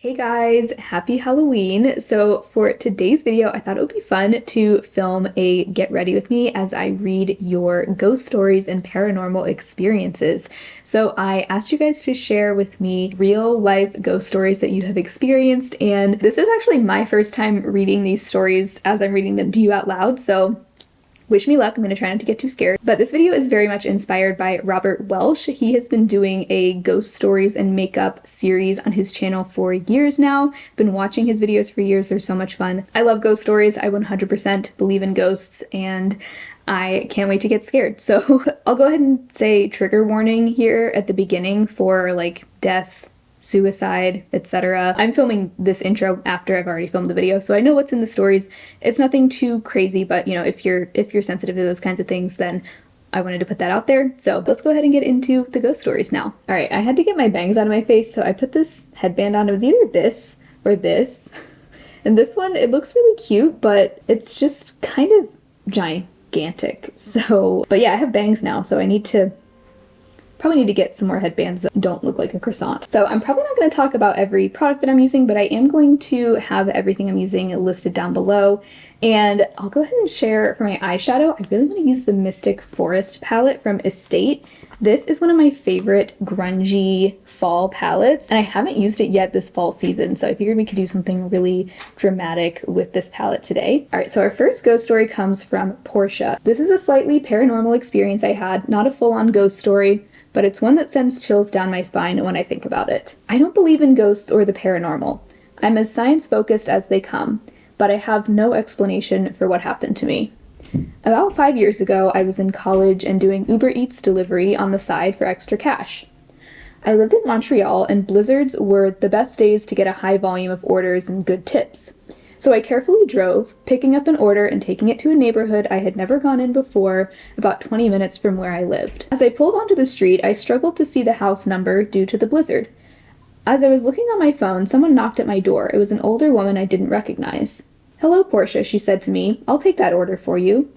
Hey guys, happy Halloween. So for today's video, I thought it would be fun to film a get ready with me as I read your ghost stories and paranormal experiences. So I asked you guys to share with me real life ghost stories that you have experienced, and this is actually my first time reading these stories as I'm reading them to you out loud, so wish me luck. I'm going to try not to get too scared. But this video is very much inspired by Robert Welsh. He has been doing a ghost stories and makeup series on his channel for years now. Been watching his videos for years. They're so much fun. I love ghost stories. I 100% believe in ghosts, and I can't wait to get scared. So I'll go ahead and say trigger warning here at the beginning for like death, suicide, etc. I'm filming this intro after I've already filmed the video, so I know what's in the stories. It's nothing too crazy, but you know, if you're sensitive to those kinds of things, then I wanted to put that out there. So let's go ahead and get into the ghost stories now. All right, I had to get my bangs out of my face, so I put this headband on. It was either this or this. And this one, it looks really cute, but it's just kind of gigantic. So, but yeah, I have bangs now, so probably need to get some more headbands that don't look like a croissant. So I'm probably not going to talk about every product that I'm using, but I am going to have everything I'm using listed down below. And I'll go ahead and share for my eyeshadow. I really want to use the Mystic Forest palette from Estate. This is one of my favorite grungy fall palettes, and I haven't used it yet this fall season, so I figured we could do something really dramatic with this palette today. All right, so our first ghost story comes from Portia. This is a slightly paranormal experience I had, not a full-on ghost story, but it's one that sends chills down my spine when I think about it. I don't believe in ghosts or the paranormal. I'm as science-focused as they come, but I have no explanation for what happened to me. About 5 years ago, I was in college and doing Uber Eats delivery on the side for extra cash. I lived in Montreal, and blizzards were the best days to get a high volume of orders and good tips. So I carefully drove, picking up an order and taking it to a neighborhood I had never gone in before, about 20 minutes from where I lived. As I pulled onto the street, I struggled to see the house number due to the blizzard. As I was looking on my phone, someone knocked at my door. It was an older woman I didn't recognize. "Hello, Portia," she said to me. "I'll take that order for you."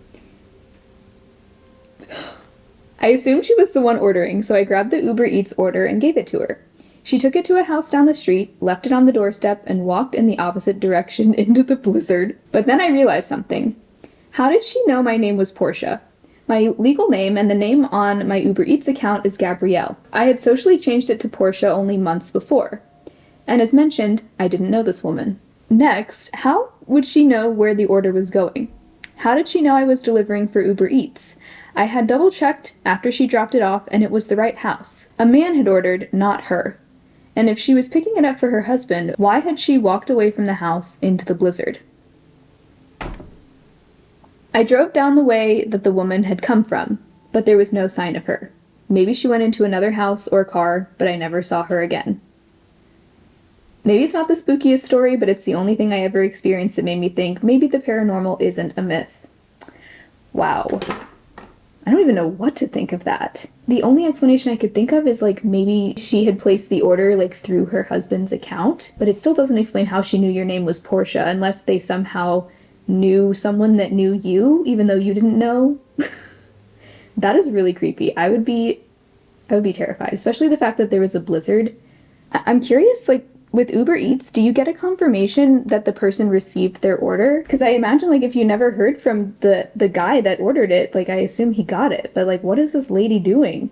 I assumed she was the one ordering, so I grabbed the Uber Eats order and gave it to her. She took it to a house down the street, left it on the doorstep, and walked in the opposite direction into the blizzard. But then I realized something. How did she know my name was Portia? My legal name and the name on my Uber Eats account is Gabrielle. I had socially changed it to Portia only months before. And as mentioned, I didn't know this woman. Next, how would she know where the order was going? How did she know I was delivering for Uber Eats? I had double-checked after she dropped it off, and it was the right house. A man had ordered, not her. And if she was picking it up for her husband, why had she walked away from the house into the blizzard? I drove down the way that the woman had come from, but there was no sign of her. Maybe she went into another house or car, but I never saw her again. Maybe it's not the spookiest story, but it's the only thing I ever experienced that made me think maybe the paranormal isn't a myth. Wow. I don't even know what to think of that. The only explanation I could think of is like maybe she had placed the order like through her husband's account, but it still doesn't explain how she knew your name was Portia unless they somehow knew someone that knew you, even though you didn't know. That is really creepy. I would be terrified, especially the fact that there was a blizzard. I'm curious, like, with Uber Eats, do you get a confirmation that the person received their order? Because I imagine, like, if you never heard from the guy that ordered it, like, I assume he got it. But, like, what is this lady doing?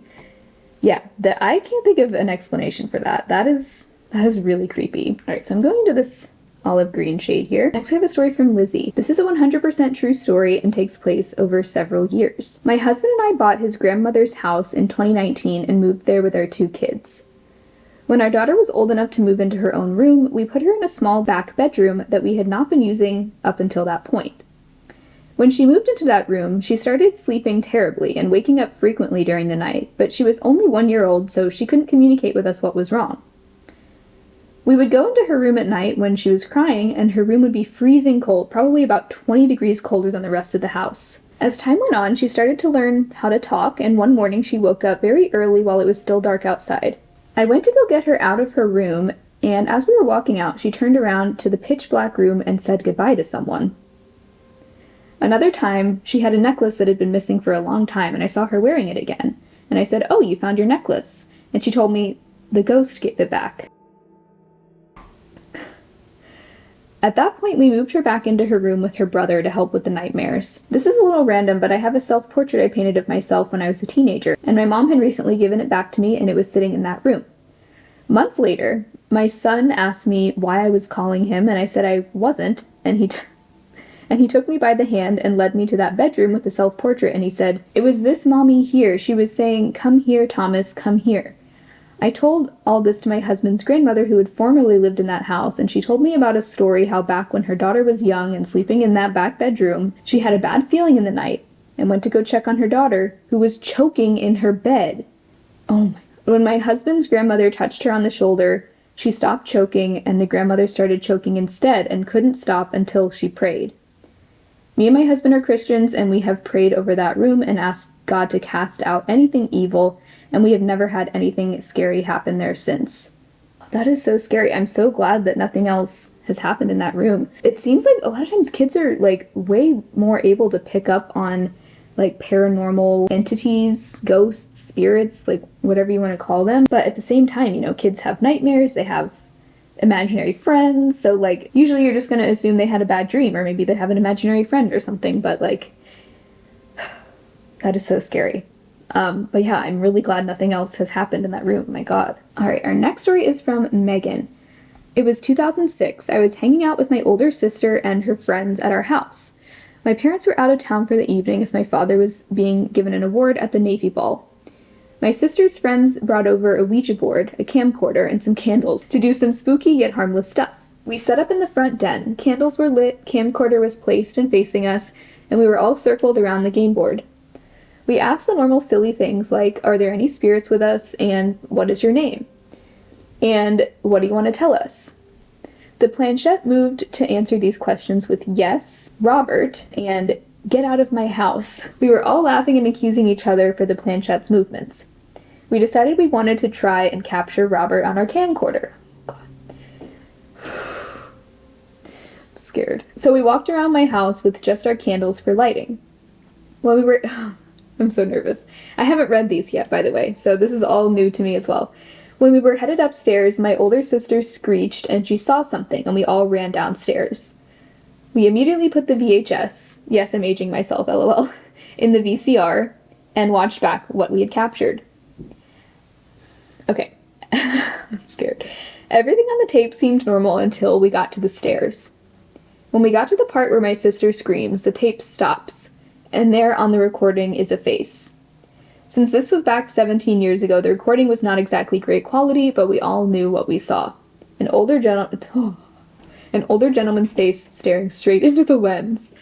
Yeah, I can't think of an explanation for that. That is really creepy. All right, so I'm going into this olive green shade here. Next, we have a story from Lizzie. This is a 100% true story and takes place over several years. My husband and I bought his grandmother's house in 2019 and moved there with our 2 kids. When our daughter was old enough to move into her own room, we put her in a small back bedroom that we had not been using up until that point. When she moved into that room, she started sleeping terribly and waking up frequently during the night, but she was only 1 year old, so she couldn't communicate with us what was wrong. We would go into her room at night when she was crying, and her room would be freezing cold, probably about 20 degrees colder than the rest of the house. As time went on, she started to learn how to talk, and one morning she woke up very early while it was still dark outside. I went to go get her out of her room, and as we were walking out, she turned around to the pitch-black room and said goodbye to someone. Another time, she had a necklace that had been missing for a long time, and I saw her wearing it again. And I said, "Oh, you found your necklace." And she told me, "The ghost gave it back." At that point, we moved her back into her room with her brother to help with the nightmares. This is a little random, but I have a self-portrait I painted of myself when I was a teenager, and my mom had recently given it back to me, and it was sitting in that room. Months later, my son asked me why I was calling him, and I said I wasn't, and he took me by the hand and led me to that bedroom with the self-portrait, and he said, "It was this mommy here. She was saying, 'Come here, Thomas, come here.'" I told all this to my husband's grandmother, who had formerly lived in that house, and she told me about a story how back when her daughter was young and sleeping in that back bedroom, she had a bad feeling in the night and went to go check on her daughter, who was choking in her bed. Oh my. When my husband's grandmother touched her on the shoulder, she stopped choking, and the grandmother started choking instead and couldn't stop until she prayed. Me and my husband are Christians, and we have prayed over that room and asked God to cast out anything evil, and we have never had anything scary happen there since. That is so scary. I'm so glad that nothing else has happened in that room. It seems like a lot of times kids are like way more able to pick up on like paranormal entities, ghosts, spirits, like whatever you want to call them. But at the same time, you know, kids have nightmares, they have imaginary friends, so like usually you're just going to assume they had a bad dream, or maybe they have an imaginary friend or something, but like that is so scary. But yeah, I'm really glad nothing else has happened in that room. My God. All right, our next story is from Megan. It was 2006. I was hanging out with my older sister and her friends at our house. My parents were out of town for the evening as my father was being given an award at the Navy Ball. My sister's friends brought over a Ouija board, a camcorder, and some candles to do some spooky yet harmless stuff. We set up in the front den. Candles were lit, camcorder was placed and facing us, and we were all circled around the game board. We asked the normal silly things like, "Are there any spirits with us?" and "What is your name?" and "What do you want to tell us?" The planchette moved to answer these questions with "Yes, Robert," and "Get out of my house." We were all laughing and accusing each other for the planchette's movements. We decided we wanted to try and capture Robert on our camcorder. God. Scared. So we walked around my house with just our candles for lighting. When we were... I'm so nervous. I haven't read these yet, by the way, so this is all new to me as well. When we were headed upstairs, my older sister screeched and she saw something, and we all ran downstairs. We immediately put the VHS, yes, I'm aging myself, lol, in the VCR, and watched back what we had captured. Okay, I'm scared. Everything on the tape seemed normal until we got to the stairs. When we got to the part where my sister screams, the tape stops, and there on the recording is a face. Since this was back 17 years ago, the recording was not exactly great quality, but we all knew what we saw. An older gentleman's face staring straight into the lens.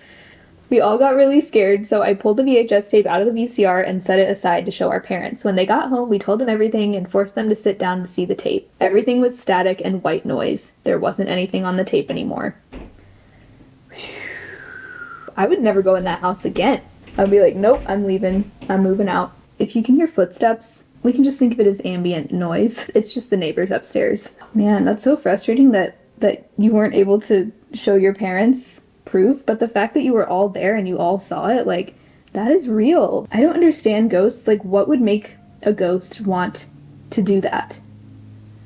We all got really scared, so I pulled the VHS tape out of the VCR and set it aside to show our parents. When they got home, we told them everything and forced them to sit down to see the tape. Everything was static and white noise. There wasn't anything on the tape anymore. I would never go in that house again. I'd be like, nope, I'm leaving. I'm moving out. If you can hear footsteps, we can just think of it as ambient noise. It's just the neighbors upstairs. Man, that's so frustrating that you weren't able to show your parents proof, but the fact that you were all there and you all saw it, like, that is real. I don't understand ghosts. Like, what would make a ghost want to do that?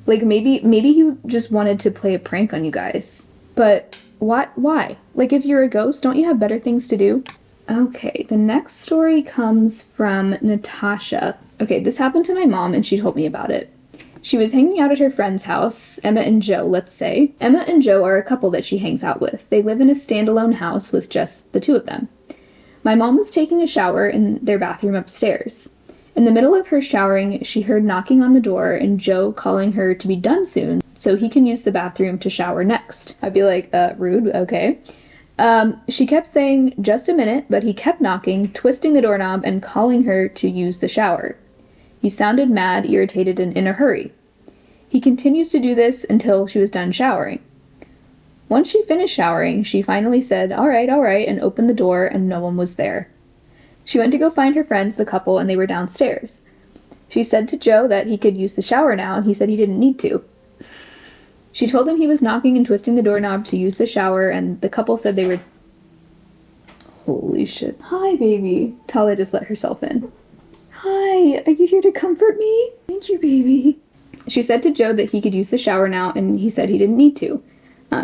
Like, maybe he just wanted to play a prank on you guys. But why? Like, if you're a ghost, don't you have better things to do? Okay, the next story comes from Natasha. Okay, this happened to my mom and she told me about it. She was hanging out at her friend's house, Emma and Joe, let's say. Emma and Joe are a couple that she hangs out with. They live in a standalone house with just the two of them. My mom was taking a shower in their bathroom upstairs. In the middle of her showering, she heard knocking on the door and Joe calling her to be done soon so he can use the bathroom to shower next. I'd be like, rude, okay. She kept saying, just a minute, but he kept knocking, twisting the doorknob, and calling her to use the shower. He sounded mad, irritated, and in a hurry. He continues to do this until she was done showering. Once she finished showering, she finally said, all right, and opened the door, and no one was there. She went to go find her friends, the couple, and they were downstairs. She said to Joe that he could use the shower now, and he said he didn't need to. She told him he was knocking and twisting the doorknob to use the shower, and the couple said they were... Holy shit. Hi, baby. Tala just let herself in. Hi, are you here to comfort me? Thank you, baby. She said to Joe that he could use the shower now, and he said he didn't need to.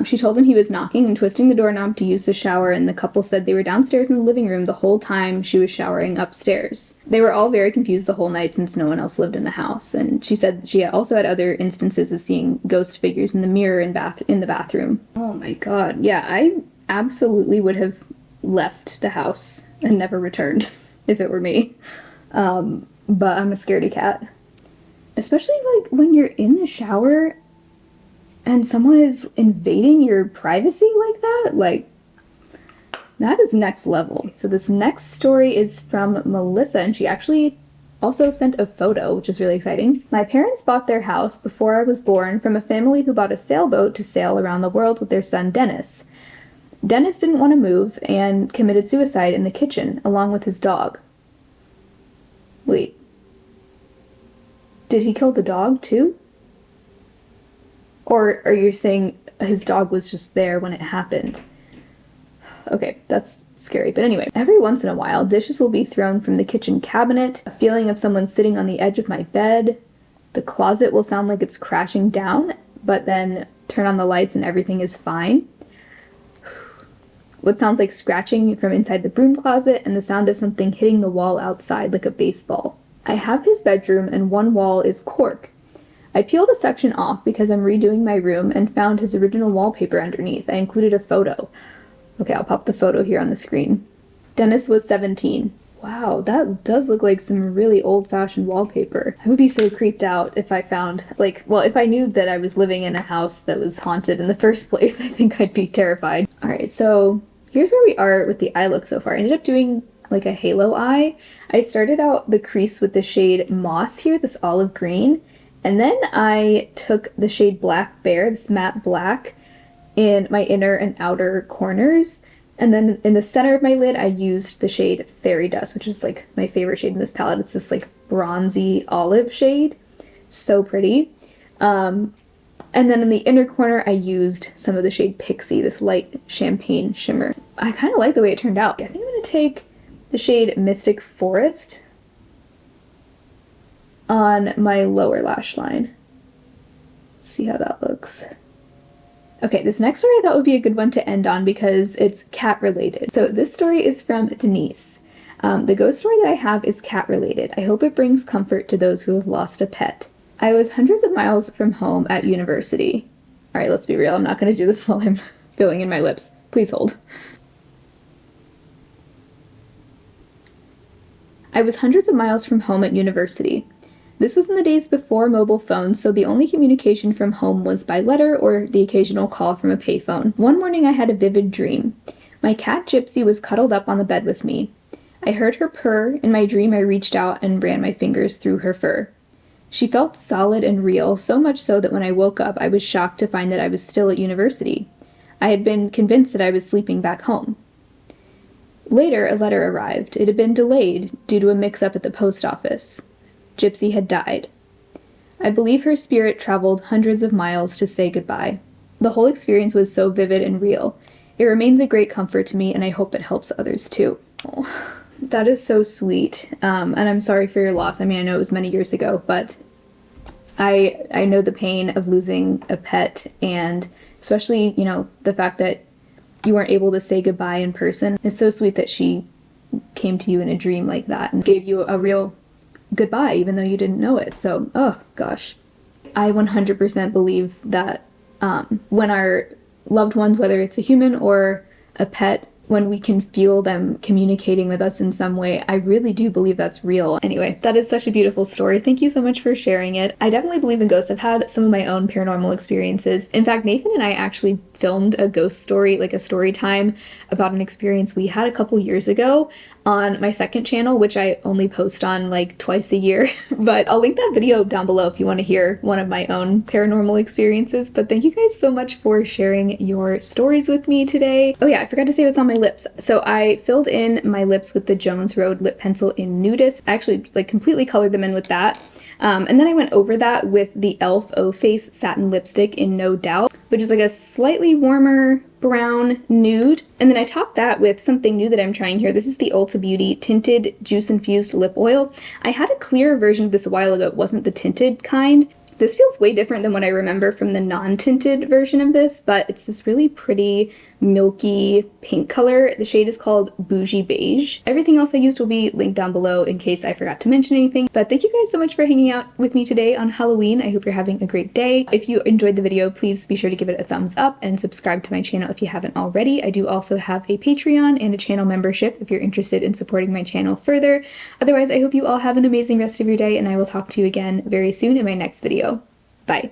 She told him he was knocking and twisting the doorknob to use the shower, and the couple said they were downstairs in the living room the whole time she was showering upstairs. They were all very confused the whole night since no one else lived in the house, and she said she also had other instances of seeing ghost figures in the mirror in the bathroom. Oh my god. Yeah, I absolutely would have left the house and never returned if it were me. But I'm a scaredy cat. Especially like when you're in the shower and someone is invading your privacy like that, like, that is next level. So this next story is from Melissa, and she actually also sent a photo, which is really exciting. My parents bought their house before I was born from a family who bought a sailboat to sail around the world with their son Dennis. Dennis didn't want to move and committed suicide in the kitchen, along with his dog. Wait. Did he kill the dog, too? Or are you saying his dog was just there when it happened? Okay, that's scary. But anyway, every once in a while, dishes will be thrown from the kitchen cabinet, a feeling of someone sitting on the edge of my bed. The closet will sound like it's crashing down, but then turn on the lights and everything is fine. What sounds like scratching from inside the broom closet, and the sound of something hitting the wall outside like a baseball. I have his bedroom, and one wall is cork. I peeled a section off because I'm redoing my room and found his original wallpaper underneath. I included a photo. Okay, I'll pop the photo here on the screen. Dennis was 17. Wow, that does look like some really old-fashioned wallpaper. I would be so creeped out if I found, like, well, if I knew that I was living in a house that was haunted in the first place, I think I'd be terrified. Alright, so here's where we are with the eye look so far. I ended up doing like a halo eye. I started out the crease with the shade Moss here, this olive green, and then I took the shade Black Bear, this matte black, in my inner and outer corners, and then in the center of my lid I used the shade Fairy Dust, which is like my favorite shade in this palette. It's this like bronzy olive shade. So pretty. And then in the inner corner I used some of the shade Pixie, this light champagne shimmer. I kind of like the way it turned out. I think I'm going to take the shade Mystic Forest on my lower lash line. See how that looks. Okay, this next story I thought would be a good one to end on because it's cat related. So this story is from Denise. The ghost story that I have is cat related. I hope it brings comfort to those who have lost a pet. I was hundreds of miles from home at university. Alright, let's be real. I'm not going to do this while I'm filling in my lips. Please hold. I was hundreds of miles from home at university. This was in the days before mobile phones, so the only communication from home was by letter or the occasional call from a payphone. One morning I had a vivid dream. My cat Gypsy was cuddled up on the bed with me. I heard her purr. In my dream I reached out and ran my fingers through her fur. She felt solid and real, so much so that when I woke up I was shocked to find that I was still at university. I had been convinced that I was sleeping back home. Later, a letter arrived. It had been delayed due to a mix-up at the post office. Gypsy had died. I believe her spirit traveled hundreds of miles to say goodbye. The whole experience was so vivid and real. It remains a great comfort to me, and I hope it helps others too. Oh, that is so sweet. And I'm sorry for your loss. I mean, I know it was many years ago, but I know the pain of losing a pet, and especially, you know, the fact that you weren't able to say goodbye in person. It's so sweet that she came to you in a dream like that and gave you a real goodbye even though you didn't know it. So, oh gosh. I 100% believe that when our loved ones, whether it's a human or a pet, when we can feel them communicating with us in some way, I really do believe that's real. Anyway, that is such a beautiful story. Thank you so much for sharing it. I definitely believe in ghosts. I've had some of my own paranormal experiences. In fact, Nathan and I actually filmed a ghost story, like a story time about an experience we had a couple years ago on my second channel, which I only post on like twice a year. But I'll link that video down below if you want to hear one of my own paranormal experiences. But thank you guys so much for sharing your stories with me today. Oh yeah, I forgot to say what's on my lips. So I filled in my lips with the Jones Road lip pencil in Nudist. I actually like completely colored them in with that. And then I went over that with the e.l.f. O-Face satin lipstick in No Doubt, which is like a slightly warmer brown nude. And then I topped that with something new that I'm trying here. This is the Ulta Beauty Tinted Juice Infused Lip Oil. I had a clearer version of this a while ago. It wasn't the tinted kind, This feels way different than what I remember from the non-tinted version of this, but it's this really pretty milky pink color. The shade is called Bougie Beige. Everything else I used will be linked down below in case I forgot to mention anything. But thank you guys so much for hanging out with me today on Halloween. I hope you're having a great day. If you enjoyed the video, please be sure to give it a thumbs up and subscribe to my channel if you haven't already. I do also have a Patreon and a channel membership if you're interested in supporting my channel further. Otherwise, I hope you all have an amazing rest of your day, and I will talk to you again very soon in my next video. Bye.